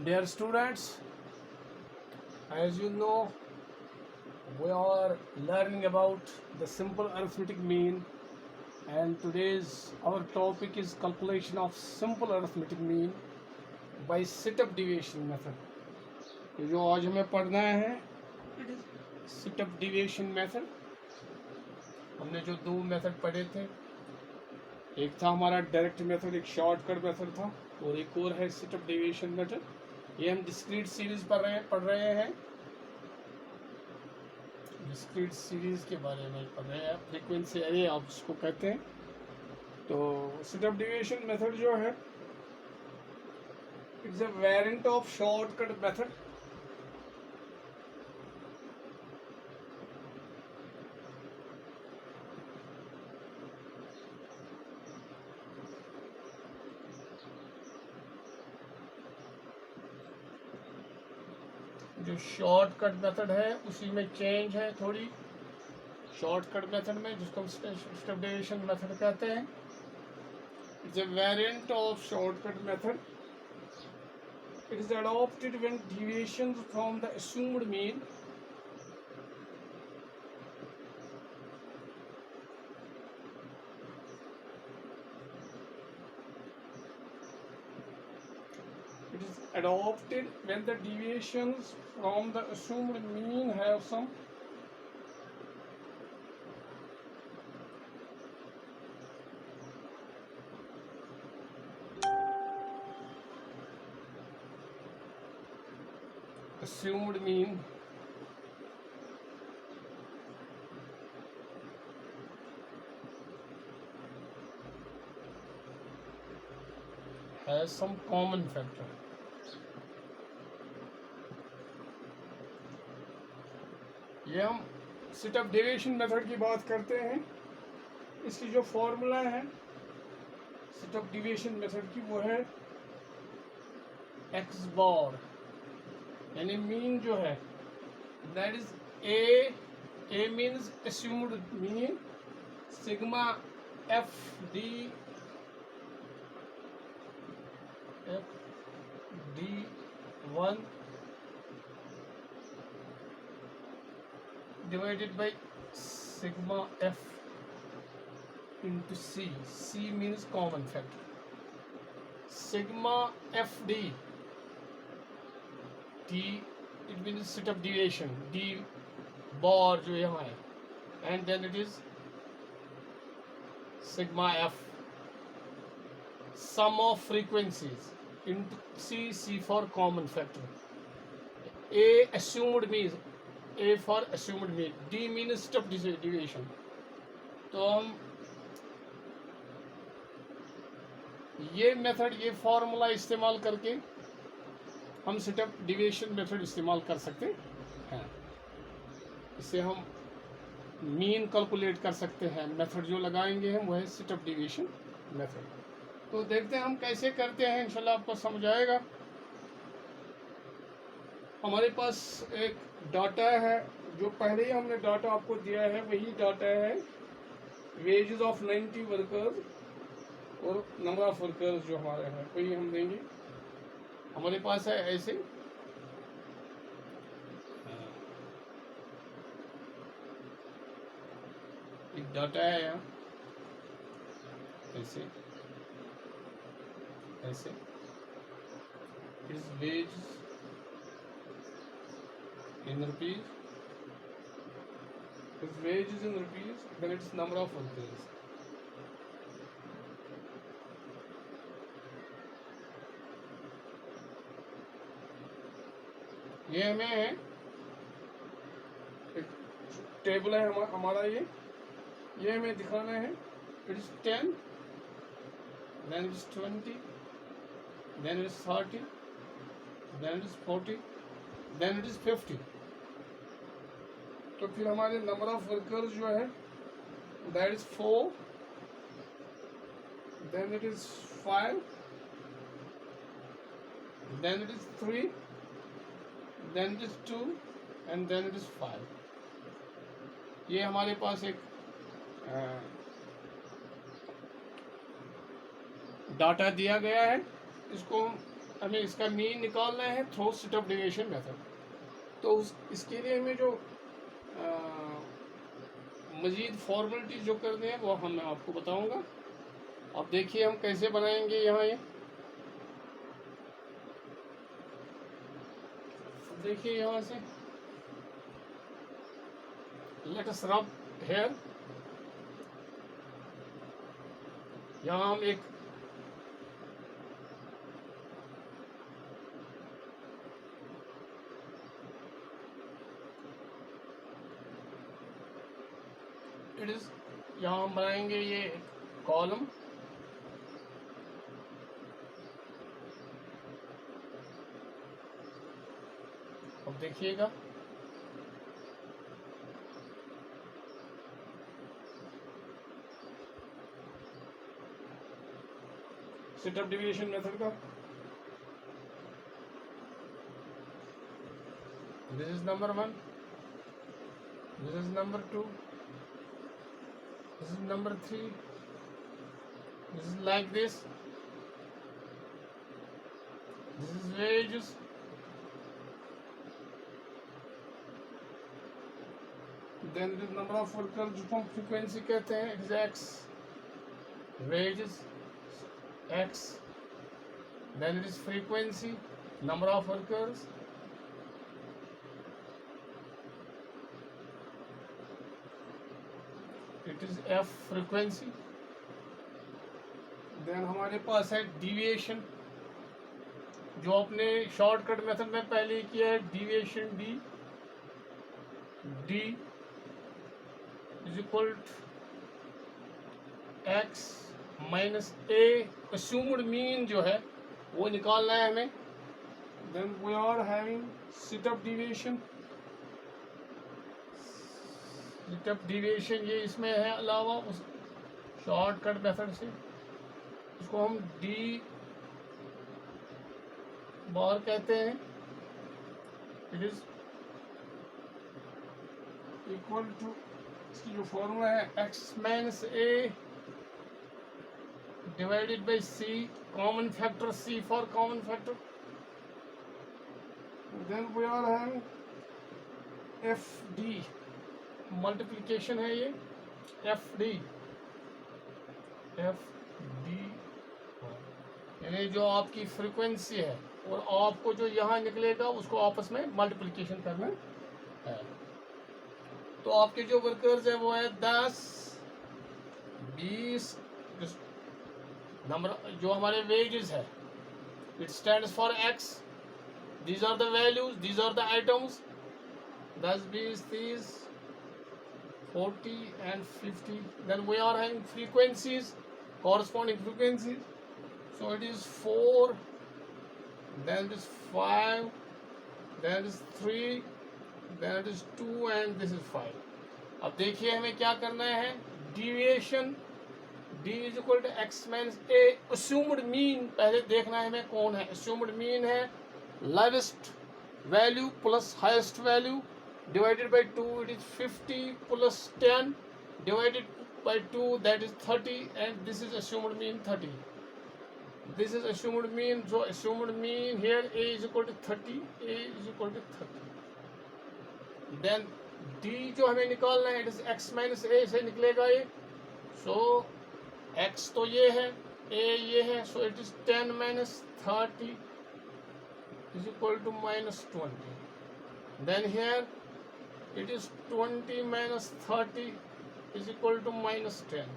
Dear students, as you know, we are learning about the simple arithmetic mean, and today's our topic is calculation of simple arithmetic mean by sit-up deviation method. तो जो आज हमें पढ़ना है it is sit-up deviation method. हमने जो दो method पढ़े थे, एक था हमारा डायरेक्ट मेथड, एक शॉर्टकट मेथड था, और एक और है sit-up deviation मेथड. ये हम डिस्क्रीट सीरीज पढ़ रहे हैं. डिस्क्रीट सीरीज के बारे में पढ़ रहे हैं, फ्रीक्वेंसी एरे आप उसको कहते हैं. तो sit-up deviation मेथड जो है it's a variant of shortcut method. जो शॉर्टकट मेथड है उसी में चेंज है थोड़ी. शॉर्टकट मेथड में जिसको हम sit-up deviation मेथड कहते हैं, it's a variant of shortcut method. It is adopted when deviations from the assumed mean adopted when the deviations from the assumed mean have some assumed mean has some common factor. ये हम sit-up deviation method की बात करते हैं. इसकी जो formula है sit-up deviation method की वो है x बार, यानी मीन जो है that is a means assumed mean, sigma f d 1 divided by sigma f into c means common factor. Sigma fd d it means sit-up deviation, d bar जो यहाँ है, and then it is sigma f sum of frequencies into c for common factor. A assumed means A for assumed mean, D means sit-up deviation. तो हम ये method, ये formula इस्तेमाल करके हम sit-up deviation मेथड इस्तेमाल कर सकते हैं. इससे हम मीन कैलकुलेट कर सकते हैं. मेथड जो लगाएंगे हम वह है sit-up deviation मेथड. तो देखते हैं हम कैसे करते हैं, इंशाल्लाह आपको समझ आएगा. हमारे पास एक डाटा है, जो पहले ही हमने डाटा आपको दिया है वही डाटा है. वेजेस ऑफ 90 वर्कर्स और नंबर ऑफ वर्कर्स जो हमारे हैं वही हम देंगे. हमारे पास है ऐसे एक डाटा है यहाँ, ऐसे ऐसे इस veg in rupees, if wage is in rupees then it's number of workers. ये हमें है एक टेबल है हमारा, ये हमें दिखाना है. It is 10, then it is 20, then it is 30, then it is 40, then it is 50. तो फिर हमारे नंबर ऑफ वर्कर्स जो है that is 4, then it is 5, then it is 3, then it is 2 and then it is 5. ये हमारे पास एक data दिया गया है. इसको हमें इसका मीन निकालना है थ्रू सेटअप डेविएशन मेथड। तो इसके लिए हमें जो मज़ीद फॉर्मेलिटी जो करनी है वो मैं आपको बताऊंगा। अब देखिए हम कैसे बनाएंगे यहाँ ये। देखिए यहाँ से लेट अस रब हेयर। यहाँ हम एक यहाँ हम बनाएंगे ये कॉलम। अब देखिएगा सेटअप डेविएशन मेथड का this is number 1, this is number 2, this is number 3, this is like this is wages, then the number of workers जिसको हम frequency कहते हैं it is x, wages x, then it is frequency, number of workers, it is f frequency, then हमारे पास है deviation जो आपने shortcut method में पहले ही किया है, deviation d is equal to x minus a, assumed mean जो है वो निकालना है हमें। then we are having setup deviation, setup deviation ये इसमें है अलावा उस शॉर्टकट मेथड से, इसको हम डी बार कहते हैं। इट इज इक्वल टू, इसकी जो फॉर्मूला है X minus A divided by C, common factor C for common factor, then we are having F D, multiplication है ये एफ डी यानी जो आपकी फ्रीक्वेंसी है और आपको जो यहाँ निकलेगा उसको आपस में मल्टीप्लिकेशन करना है। तो आपके जो वर्कर्स है वो है 10, 20, नंबर जो हमारे वेजेस है it stands for X, these are the values, these are the items, 10, 20, 30, 40 and 50. Then we are having frequencies, corresponding frequencies. So it is 4, then it is 5, then it is 3, then it is 2 and this is 5. अब देखिए हमें क्या करना है, deviation d is equal to x minus a, assumed mean पहले देखना है हमें कौन है। assumed mean है lowest value plus highest value divided by 2, it is 50 plus 10 divided by 2, that is 30, and this is assumed mean 30. This is assumed mean, so assumed mean here a is equal to 30, a is equal to 30. Then d जो हमें निकालना है it is x minus a से निकलेगा ये, so x तो ये है, a ये है, so it is 10 minus 30 is equal to minus 20. Then here it is 20 minus 30 is equal to minus 10.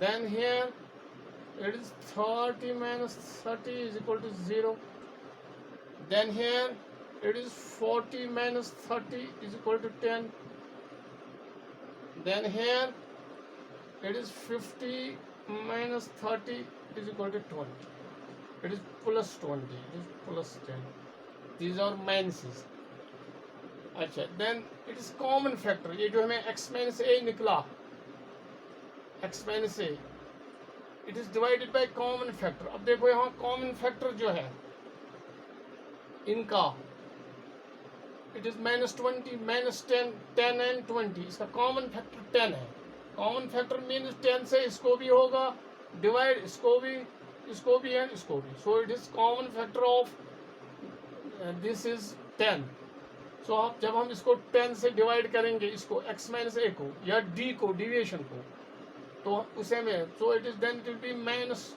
Then here it is 30 minus 30 is equal to 0. Then here it is 40 minus 30 is equal to 10. Then here it is 50 minus 30 is equal to 20. It is plus 20, it is plus 10. These are minuses. अच्छा, then it is common factor, ये जो हमें x minus A निकला, x minus A, it is divided by common factor. अब देखो यहाँ common factor जो है इनका इट इज -20, -10, 10 एंड 20, इसका कॉमन फैक्टर 10 है। कॉमन फैक्टर मीन्स 10 से इसको भी होगा डिवाइड, इसको भी इसको भी एंड इसको भी. सो it is common factor of this is 10. सो आप जब हम इसको 10 से डिवाइड करेंगे, इसको x माइनस ए को या d को, डिविएशन को, तो उसे में, so it is then it will be minus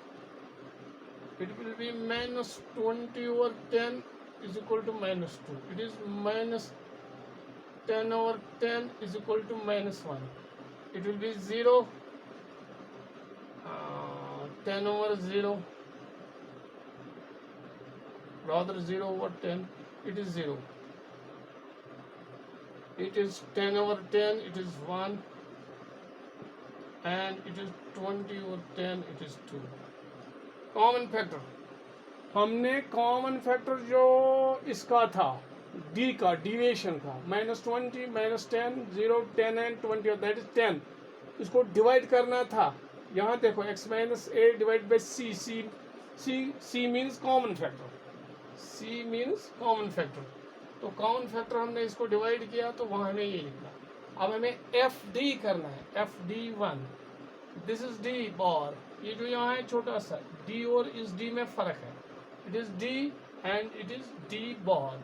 20 over 10 is equal to minus 2. It is minus 10 over 10 is equal to minus 1. It will be 0, 10 over 0, rather 0 over 10, it is 0. It is 10 over 10, it is 1, and it is 20 over 10, it is 2. Common factor, हमने common factor जो इसका था D का, deviation का, -20, -10, 0, 10 and 20, that is 10, इसको divide करना था. यहाँ देखो x minus A divide by C. C means common factor, C means common factor. तो कॉमन फैक्टर हमने इसको डिवाइड किया तो वहाँ हमें ये लिखना. अब हमें एफ डी करना है, FD1. दिस इज डी बार. ये जो यहाँ है छोटा सा डी और इस डी में फर्क है. It is D and it is D bar.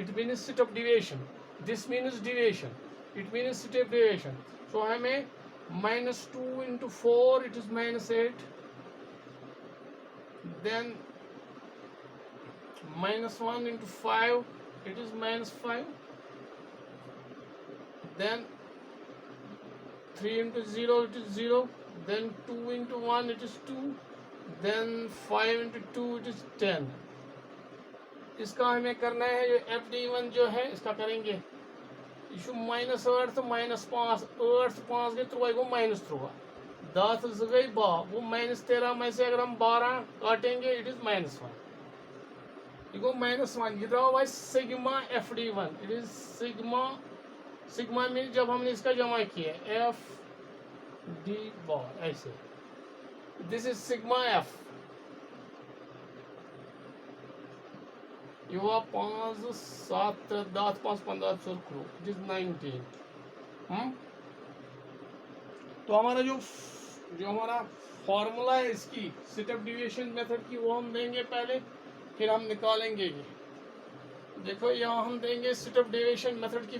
It means set of deviation. This means deviation. It means set of deviation. So हमें -2 into 4 it is -8. Then -1 into 5 it is -5. Then 3 into 0 it is 0. Then 2 into 1 it is 2. Then 5 into 2 it is 10. इसका हमें करना है, जो FD1 जो है इसका करेंगे. यह -8 तो -5, 8 5 गए तो वो -3 10 गई बा, वो -13 में से अगर हम 12 काटेंगे इट इज -1. इको -1 ये रहा भाई sigma FD1. It is sigma mean जब हमने इसका जमा किया FD बार ऐसे. This is sigma F. ये हुआ 5 7 10 5 15 16 इट इज 19. तो हमारा जो हमारा फॉर्मूला है इसकी सेट ऑफ डिविएशन मेथड की, वो हम देंगे पहले, फिर हम निकालेंगे ये. देखो यहाँ हम देंगे सेट ऑफ डिविएशन मेथड की,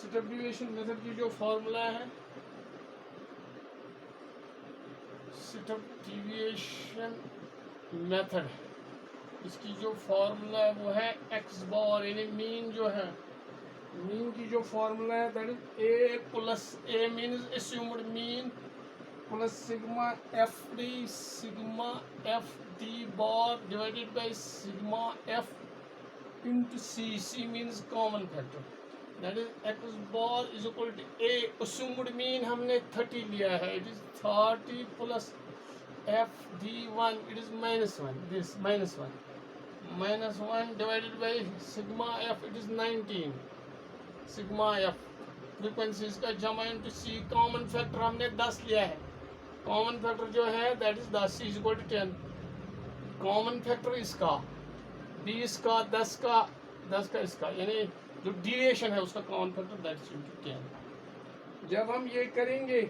सेट ऑफ डिविएशन मेथड की जो फॉर्मूला है, सेट ऑफ डिविएशन मेथड, इसकी जो फॉर्मूला है वो है x बार, यानी मीन जो है, मीन की जो फॉर्मूला है that is a plus a means assumed mean plus sigma FD, sigma FD bar divided by sigma F into C. C means common factor. That is x bar is equal to a. Assumed mean हमने 30 लिया है. It is 30 plus FD1. It is -1. This -1. -1 divided by sigma F. It is 19. Sigma F. Frequencies का जमा into C. Common factor हमने 10 लिया है. Common factor जो है that is 10. C is equal to 10. Common factor इसका 20 का 10 का इसका, यानी जो डिविएशन है उसका common factor that is into 10. जब हम ये करेंगे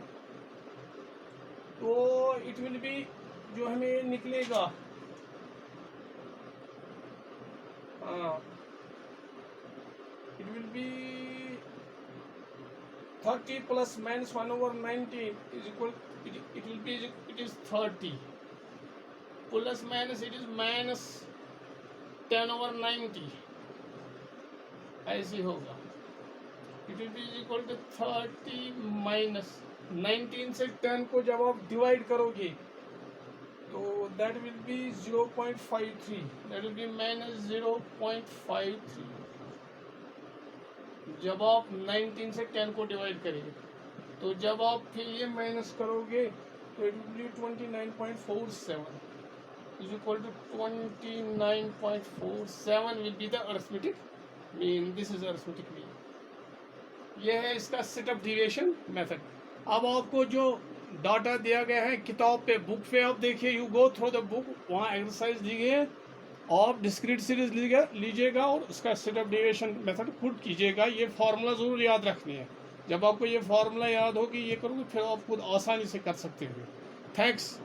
तो इट विल बी, जो हमें निकलेगा, it will B 30 plus -1 over 19 is equal, it will be, it is 30 plus minus it is -10 over 90 ऐसे होगा. It will be equal to 30 minus 19 से 10 को जब आप डिवाइड करोगे तो that will be 0.53, that will be -0.53 जब आप 19 से 10 को डिवाइड करेंगे. तो जब आप फिर ये माइनस करोगे तो it will B 29.47 is equal to 29.47 will be the arithmetic mean. This is arithmetic mean. ये है इसका सेट ऑफ डिविएशन मेथड. अब आपको जो डाटा दिया गया है किताब पे, बुक पे आप देखिए, you go through the book, वहाँ एक्सरसाइज दी गई है, आप डिस्क्रीट सीरीज लीजिएगा और उसका सेट ऑफ डिविएशन मेथड खुद कीजिएगा. ये फार्मूला ज़रूर याद रखनी है. जब आपको ये फार्मूला याद होगी, ये करोगे, फिर आप खुद आसानी से कर सकते हो. थैंक्स.